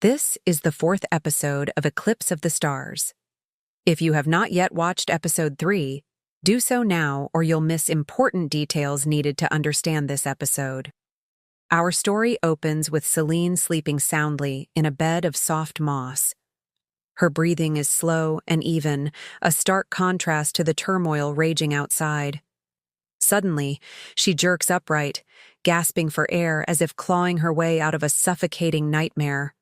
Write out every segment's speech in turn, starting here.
This is the fourth episode of Eclipse of the Stars. If you have not yet watched episode 3, do so now or you'll miss important details needed to understand this episode. Our story opens with Selene sleeping soundly in a bed of soft moss. Her breathing is slow and even, a stark contrast to the turmoil raging outside. Suddenly, she jerks upright, gasping for air as if clawing her way out of a suffocating nightmare.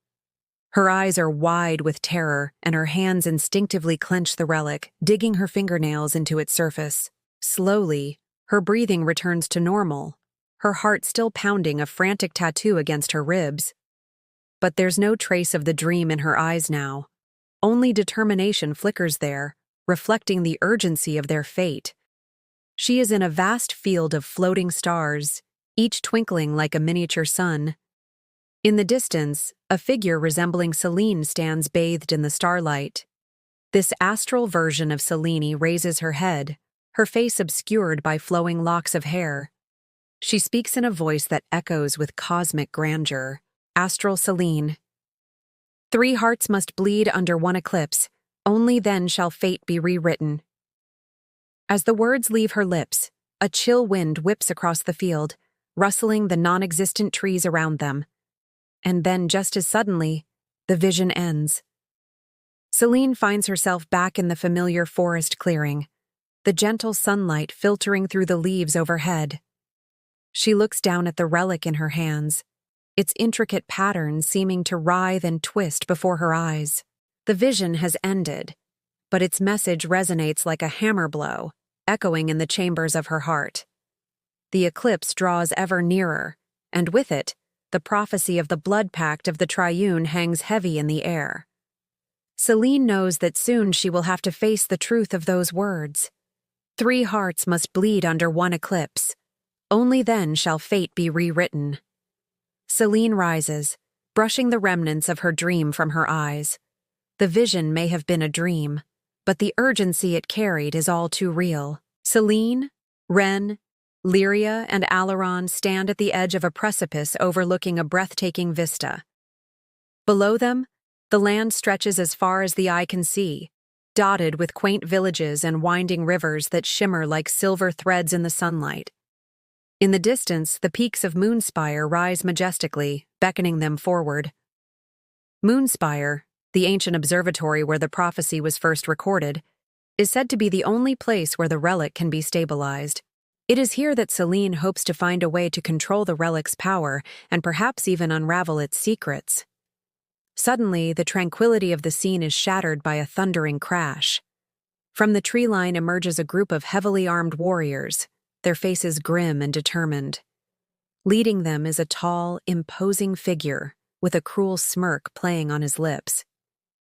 Her eyes are wide with terror, and her hands instinctively clench the relic, digging her fingernails into its surface. Slowly, her breathing returns to normal, her heart still pounding a frantic tattoo against her ribs. But there's no trace of the dream in her eyes now. Only determination flickers there, reflecting the urgency of their fate. She is in a vast field of floating stars, each twinkling like a miniature sun. In the distance, a figure resembling Selene stands bathed in the starlight. This astral version of Selene raises her head, her face obscured by flowing locks of hair. She speaks in a voice that echoes with cosmic grandeur. Astral Selene. 3 hearts must bleed under one eclipse, only then shall fate be rewritten. As the words leave her lips, a chill wind whips across the field, rustling the non-existent trees around them. And then, just as suddenly, the vision ends. Selene finds herself back in the familiar forest clearing, the gentle sunlight filtering through the leaves overhead. She looks down at the relic in her hands, its intricate pattern seeming to writhe and twist before her eyes. The vision has ended, but its message resonates like a hammer blow, echoing in the chambers of her heart. The eclipse draws ever nearer, and with it, the prophecy of the blood pact of the Triune hangs heavy in the air. Selene knows that soon she will have to face the truth of those words. 3 hearts must bleed under one eclipse. Only then shall fate be rewritten. Selene rises, brushing the remnants of her dream from her eyes. The vision may have been a dream, but the urgency it carried is all too real. Selene, Ren, Lyria and Alaron stand at the edge of a precipice overlooking a breathtaking vista. Below them, the land stretches as far as the eye can see, dotted with quaint villages and winding rivers that shimmer like silver threads in the sunlight. In the distance, the peaks of Moonspire rise majestically, beckoning them forward. Moonspire, the ancient observatory where the prophecy was first recorded, is said to be the only place where the relic can be stabilized. It is here that Selene hopes to find a way to control the relic's power and perhaps even unravel its secrets. Suddenly, the tranquility of the scene is shattered by a thundering crash. From the tree line emerges a group of heavily armed warriors, their faces grim and determined. Leading them is a tall, imposing figure with a cruel smirk playing on his lips.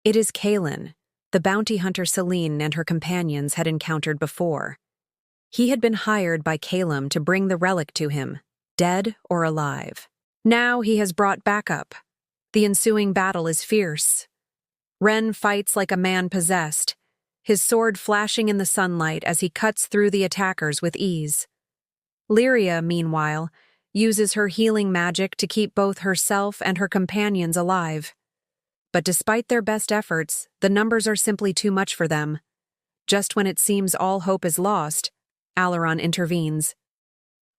It is Kalen, the bounty hunter Selene and her companions had encountered before. He had been hired by Calum to bring the relic to him, dead or alive. Now he has brought backup. The ensuing battle is fierce. Ren fights like a man possessed, his sword flashing in the sunlight as he cuts through the attackers with ease. Lyria, meanwhile, uses her healing magic to keep both herself and her companions alive. But despite their best efforts, the numbers are simply too much for them. Just when it seems all hope is lost, Alaron intervenes.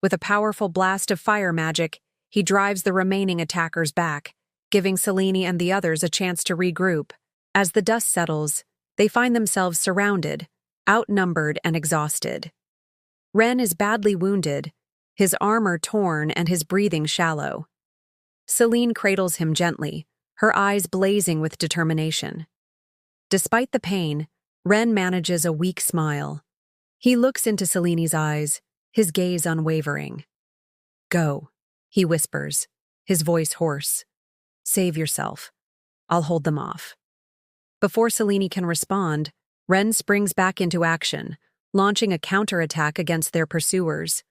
With a powerful blast of fire magic, he drives the remaining attackers back, giving Selene and the others a chance to regroup. As the dust settles, they find themselves surrounded, outnumbered and exhausted. Ren is badly wounded, his armor torn and his breathing shallow. Selene cradles him gently, her eyes blazing with determination. Despite the pain, Ren manages a weak smile. He looks into Selene's eyes, his gaze unwavering. "Go," he whispers, his voice hoarse. "Save yourself. I'll hold them off." Before Selene can respond, Ren springs back into action, launching a counterattack against their pursuers.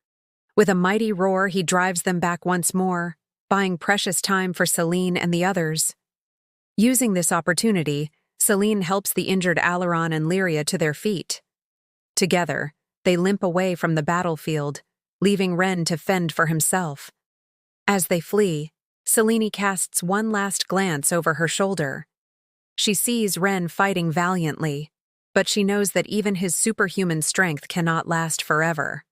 With a mighty roar, he drives them back once more, buying precious time for Selene and the others. Using this opportunity, Selene helps the injured Alaron and Lyria to their feet. Together, they limp away from the battlefield, leaving Ren to fend for himself. As they flee, Selene casts one last glance over her shoulder. She sees Ren fighting valiantly, but she knows that even his superhuman strength cannot last forever.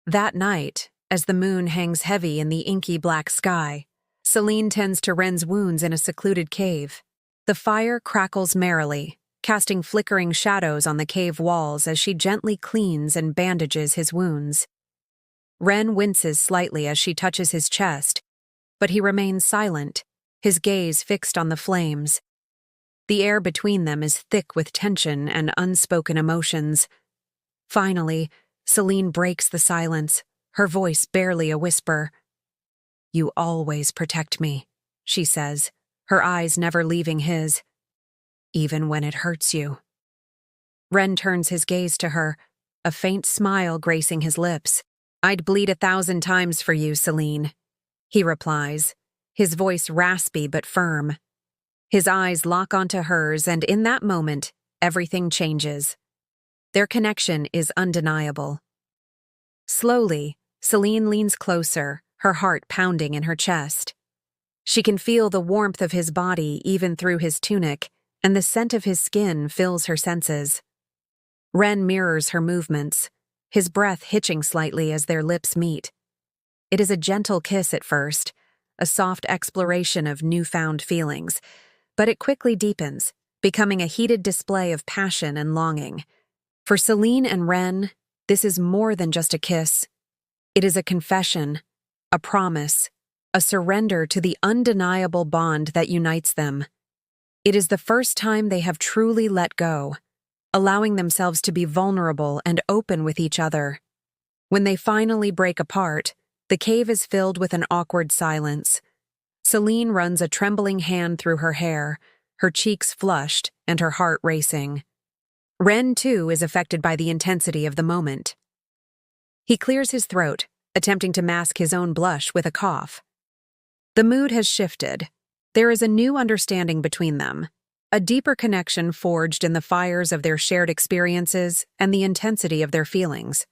That night, as the moon hangs heavy in the inky black sky, Selene tends to Ren's wounds in a secluded cave. The fire crackles merrily, casting flickering shadows on the cave walls as she gently cleans and bandages his wounds. Ren winces slightly as she touches his chest, but he remains silent, his gaze fixed on the flames. The air between them is thick with tension and unspoken emotions. Finally, Selene breaks the silence, her voice barely a whisper. "You always protect me," she says, her eyes never leaving his. "Even when it hurts you." Ren turns his gaze to her, a faint smile gracing his lips. "I'd bleed 1,000 times for you, Selene," he replies, his voice raspy but firm. His eyes lock onto hers, and in that moment, everything changes. Their connection is undeniable. Slowly, Selene leans closer, her heart pounding in her chest. She can feel the warmth of his body even through his tunic, and the scent of his skin fills her senses. Ren mirrors her movements, his breath hitching slightly as their lips meet. It is a gentle kiss at first, a soft exploration of newfound feelings, but it quickly deepens, becoming a heated display of passion and longing. For Selene and Ren, this is more than just a kiss. It is a confession, a promise, a surrender to the undeniable bond that unites them. It is the first time they have truly let go, allowing themselves to be vulnerable and open with each other. When they finally break apart, the cave is filled with an awkward silence. Selene runs a trembling hand through her hair, her cheeks flushed and her heart racing. Ren, too, is affected by the intensity of the moment. He clears his throat, attempting to mask his own blush with a cough. The mood has shifted. There is a new understanding between them, a deeper connection forged in the fires of their shared experiences and the intensity of their feelings.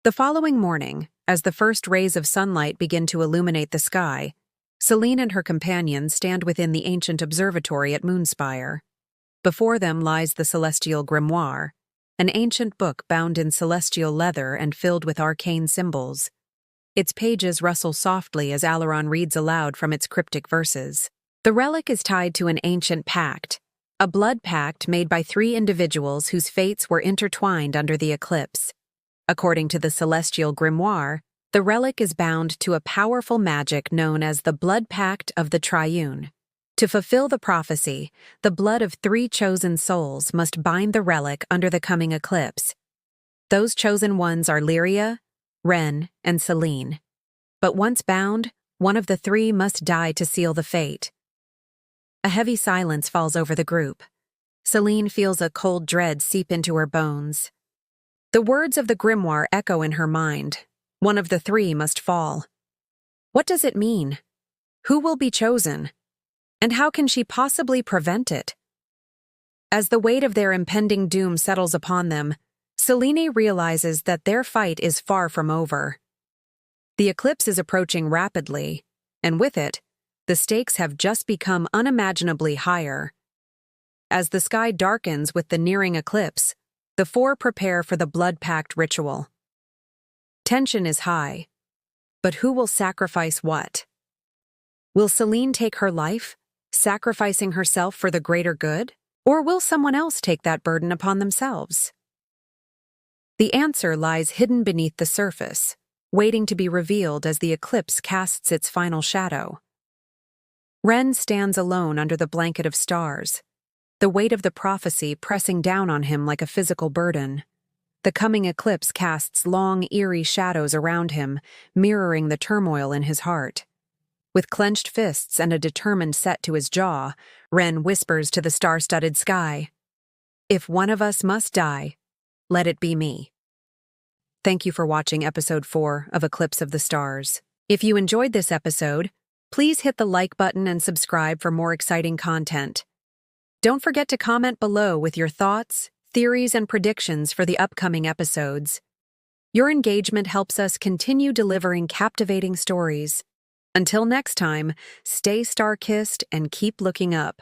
The following morning, as the first rays of sunlight begin to illuminate the sky, Selene and her companions stand within the ancient observatory at Moonspire. Before them lies the Celestial Grimoire, an ancient book bound in celestial leather and filled with arcane symbols. Its pages rustle softly as Alaron reads aloud from its cryptic verses. The relic is tied to an ancient pact, a blood pact made by 3 individuals whose fates were intertwined under the Eclipse. According to the Celestial Grimoire, the relic is bound to a powerful magic known as the Blood Pact of the Triune. To fulfill the prophecy, the blood of 3 chosen souls must bind the relic under the coming eclipse. Those chosen ones are Lyria, Ren, and Selene. But once bound, one of the 3 must die to seal the fate. A heavy silence falls over the group. Selene feels a cold dread seep into her bones. The words of the grimoire echo in her mind. One of the 3 must fall. What does it mean? Who will be chosen? And how can she possibly prevent it? As the weight of their impending doom settles upon them, Selene realizes that their fight is far from over. The eclipse is approaching rapidly, and with it, the stakes have just become unimaginably higher. As the sky darkens with the nearing eclipse, the 4 prepare for the blood pact ritual. Tension is high, but who will sacrifice what? Will Selene take her life, sacrificing herself for the greater good? Or will someone else take that burden upon themselves? The answer lies hidden beneath the surface, waiting to be revealed as the eclipse casts its final shadow. Ren stands alone under the blanket of stars, the weight of the prophecy pressing down on him like a physical burden. The coming eclipse casts long, eerie shadows around him, mirroring the turmoil in his heart. With clenched fists and a determined set to his jaw, Ren whispers to the star-studded sky, "If one of us must die, let it be me." Thank you for watching episode 4 of Eclipse of the Stars. If you enjoyed this episode, please hit the like button and subscribe for more exciting content. Don't forget to comment below with your thoughts, theories, and predictions for the upcoming episodes. Your engagement helps us continue delivering captivating stories. Until next time, stay star-kissed and keep looking up.